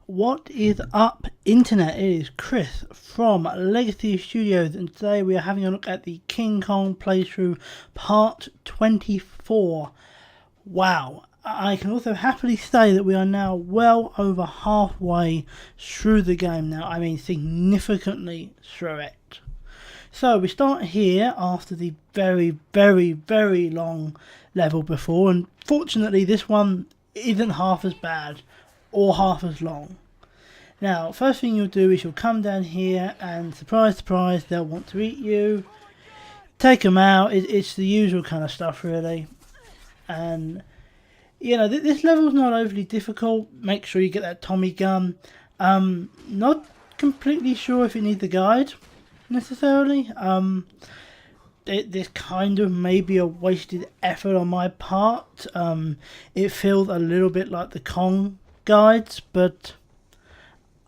What is up, Internet? It is Chris from Legacy Studios, and today we are having a look at the King Kong playthrough part 24. Wow, I can also happily say that we are now well over halfway through the game now. I mean, significantly through it. So we start here after the very long level before, and fortunately this one isn't half as bad or half as long. Now, first thing you'll do is you'll come down here and surprise, surprise, they'll want to eat you. Take them out. It's the usual kind of stuff, really. And, you know, this level's not overly difficult. Make sure you get that Tommy gun. Not completely sure if you need the guide, necessarily. This kind of maybe a wasted effort on my part. It feels a little bit like the Kong guides, but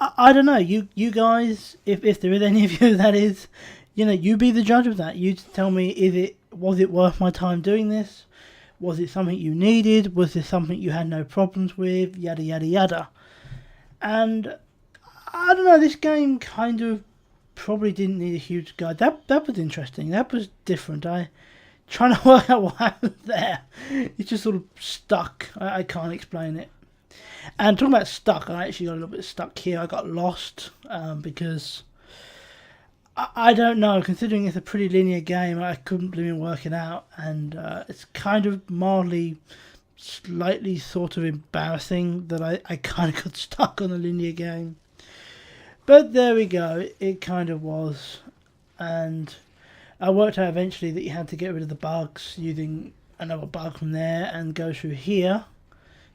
I don't know. You guys, if there is any of you that is, you know, you be the judge of that. You tell me, was it worth my time doing this? Was it something you needed? Was this something you had no problems with? Yada yada yada. And I don't know. This game kind of probably didn't need a huge guide. That was interesting. That was different. I trying to work out what happened there. It's just sort of stuck. I can't explain it. And talking about stuck, I actually got a little bit stuck here. I got lost because I don't know. Considering it's a pretty linear game, I couldn't really work it out, and it's kind of mildly, slightly sort of embarrassing that I kind of got stuck on a linear game. But there we go. It kind of was, and I worked out eventually that you had to get rid of the bugs using another bug from there and go through here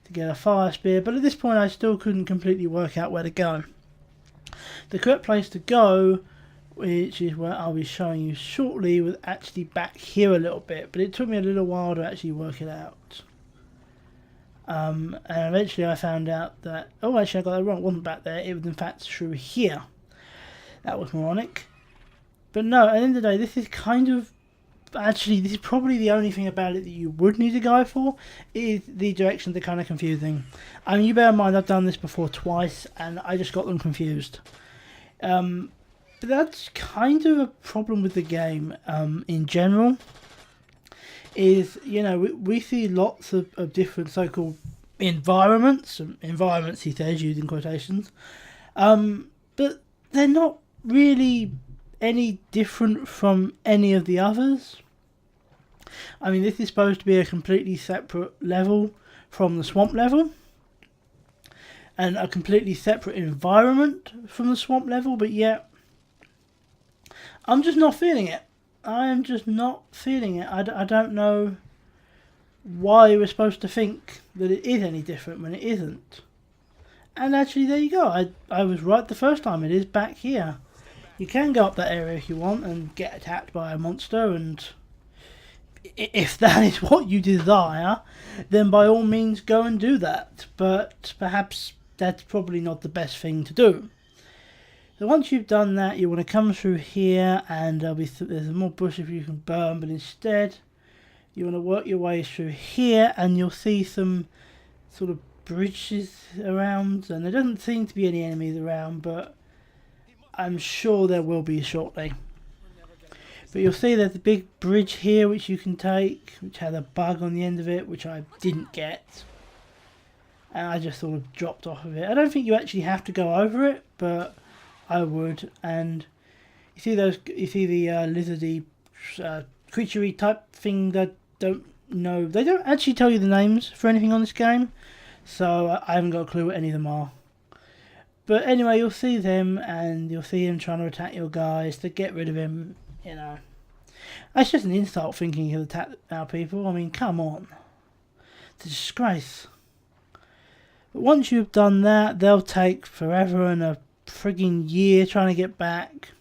to get a fire spear, but at this point I still couldn't completely work out where to go. The correct place to go, which is where I'll be showing you shortly, was actually back here a little bit, but it took me a little while to actually work it out. And eventually I found out that, oh, actually I got that wrong, it wasn't back there, it was in fact through here. That was moronic. But no, at the end of the day, this is kind of, actually, this is probably the only thing about it that you would need a guide for, is the directions are kind of confusing. I mean, you bear in mind I've done this before twice, and I just got them confused. But that's kind of a problem with the game in general, is, you know, we see lots of different so-called environments, he says, using quotations, but they're not really any different from any of the others. I mean, this is supposed to be a completely separate level from the swamp level, and a completely separate environment from the swamp level, but yet I'm just not feeling it. I am just not feeling it. I don't know why we're supposed to think that it is any different when it isn't. And actually, there you go. I was right the first time. It is back here. You can go up that area if you want and get attacked by a monster, and if that is what you desire, then by all means go and do that. But perhaps that's probably not the best thing to do. So once you've done that, you want to come through here, and there's more bushes you can burn, but instead you want to work your way through here, and you'll see some sort of bridges around, and there doesn't seem to be any enemies around, but I'm sure there will be shortly. But you'll see there's a big bridge here which you can take, which has a bug on the end of it, which I didn't get. And I just sort of dropped off of it. I don't think you actually have to go over it, but I would. And you see the lizardy, creaturey type thing that don't know. They don't actually tell you the names for anything on this game, so I haven't got a clue what any of them are. But anyway, you'll see them, and you'll see him trying to attack your guys to get rid of him, you know. That's just an insult thinking he'll attack our people. I mean, come on. It's a disgrace. But once you've done that, they'll take forever and a frigging year trying to get back.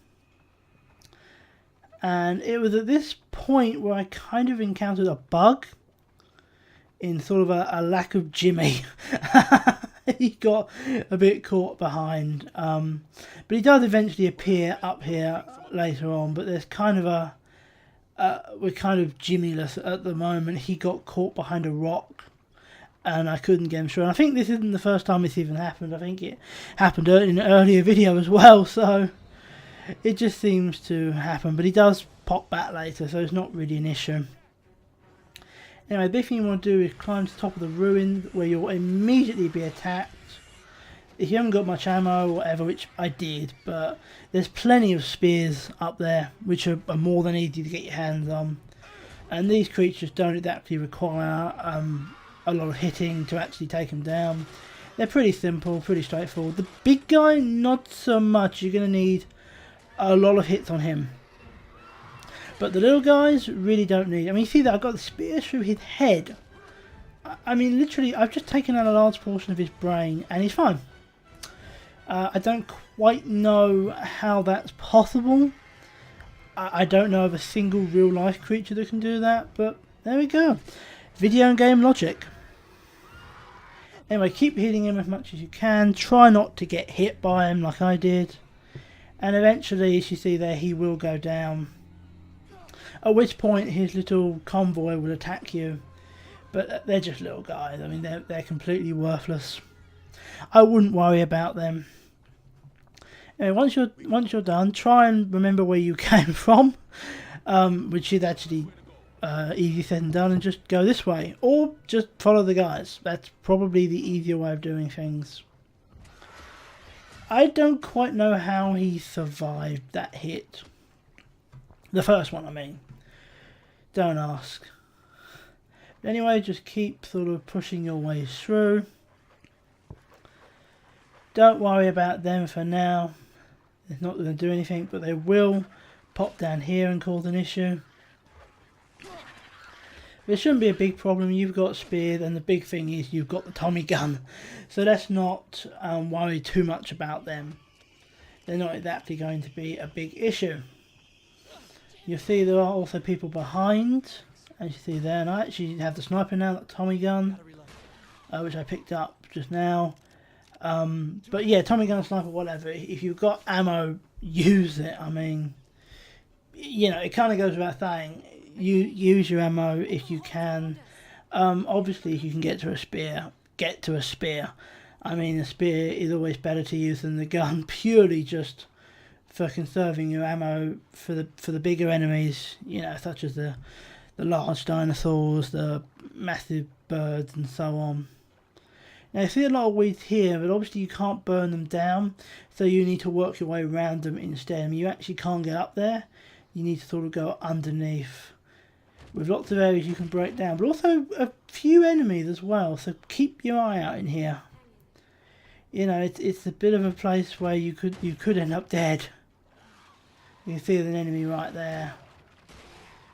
And it was at this point where I kind of encountered a bug in sort of a lack of Jimmy. He got a bit caught behind, but he does eventually appear up here later on, but there's kind of we're kind of Jimmyless at the moment. He got caught behind a rock, and I couldn't get him through. And I think this isn't the first time this even happened. I think it happened in an earlier video as well, so it just seems to happen. But he does pop back later, so it's not really an issue. Anyway, the big thing you want to do is climb to the top of the ruin, where you'll immediately be attacked. If you haven't got much ammo or whatever, which I did, but there's plenty of spears up there, which are more than easy to get your hands on. And these creatures don't exactly require a lot of hitting to actually take them down. They're pretty simple, pretty straightforward. The big guy, not so much. You're going to need a lot of hits on him. But the little guys really don't need. I mean, you see that I've got the spear through his head. I mean, literally, I've just taken out a large portion of his brain, and he's fine. I don't quite know how that's possible. I don't know of a single real-life creature that can do that, but there we go. Video game logic. Anyway, keep hitting him as much as you can. Try not to get hit by him like I did. And eventually, as you see there, he will go down. At which point, his little convoy will attack you. But they're just little guys. I mean, they're completely worthless. I wouldn't worry about them. Anyway, once you're done, try and remember where you came from, which is actually easy said and done, and just go this way, or just follow the guys. That's probably the easier way of doing things. I don't quite know how he survived that hit. The first one, I mean. Don't ask. Anyway, just keep sort of pushing your way through. Don't worry about them for now. They're not going to do anything, but they will pop down here and cause an issue. There shouldn't be a big problem. You've got spears, and the big thing is you've got the Tommy gun. So let's not worry too much about them. They're not exactly going to be a big issue. You'll see there are also people behind, as you see there. And I actually have the sniper now, that Tommy gun, which I picked up just now. But yeah, Tommy gun, sniper, whatever. If you've got ammo, use it. I mean, you know, it kind of goes without saying. You use your ammo if you can. Obviously, if you can get to a spear, get to a spear. I mean, a spear is always better to use than the gun, purely just for conserving your ammo for the bigger enemies. You know, such as the large dinosaurs, the massive birds, and so on. Now, you see a lot of weeds here, but obviously you can't burn them down, so you need to work your way around them instead. I mean, you actually can't get up there. You need to sort of go underneath, with lots of areas you can break down, but also a few enemies as well, so keep your eye out in here. You know, it's a bit of a place where you could end up dead. You can see there's an enemy right there,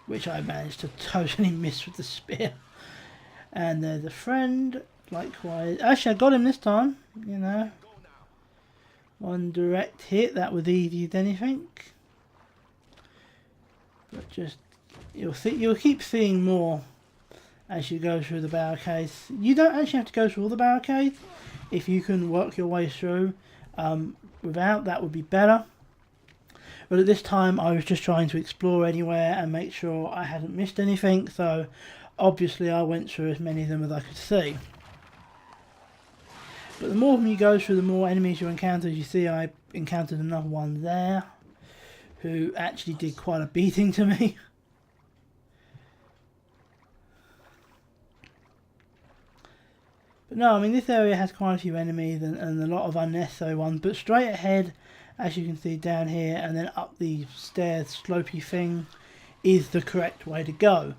which I managed to totally miss with the spear. And there's a friend, likewise. Actually, I got him this time, you know. One direct hit, that was easy as anything. But just, you'll keep seeing more as you go through the barricades. You don't actually have to go through all the barricades. If you can work your way through without, that would be better. But at this time I was just trying to explore anywhere and make sure I hadn't missed anything, so obviously I went through as many of them as I could see. But the more of them you go through, the more enemies you encounter. As you see, I encountered another one there who actually did quite a beating to me. But no, I mean, this area has quite a few enemies and a lot of unnecessary ones. But straight ahead, as you can see down here, and then up the stairs slopey thing, is the correct way to go.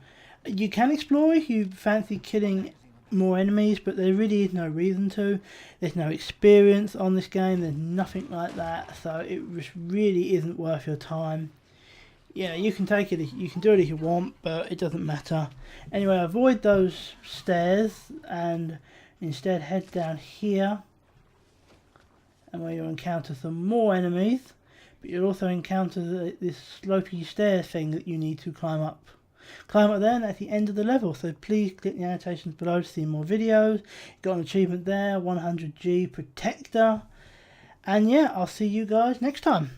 You can explore if you fancy killing more enemies, but there really is no reason to. There's no experience on this game, there's nothing like that, so it just really isn't worth your time. Yeah, you can take it, you can do it if you want, but it doesn't matter. Anyway, avoid those stairs and instead head down here, and where you'll encounter some more enemies, but you'll also encounter this slopey stairs thing that you need to climb up. Climb up there, and that's the end of the level, so please click the annotations below to see more videos. Got an achievement there, 100G Protector, and yeah, I'll see you guys next time.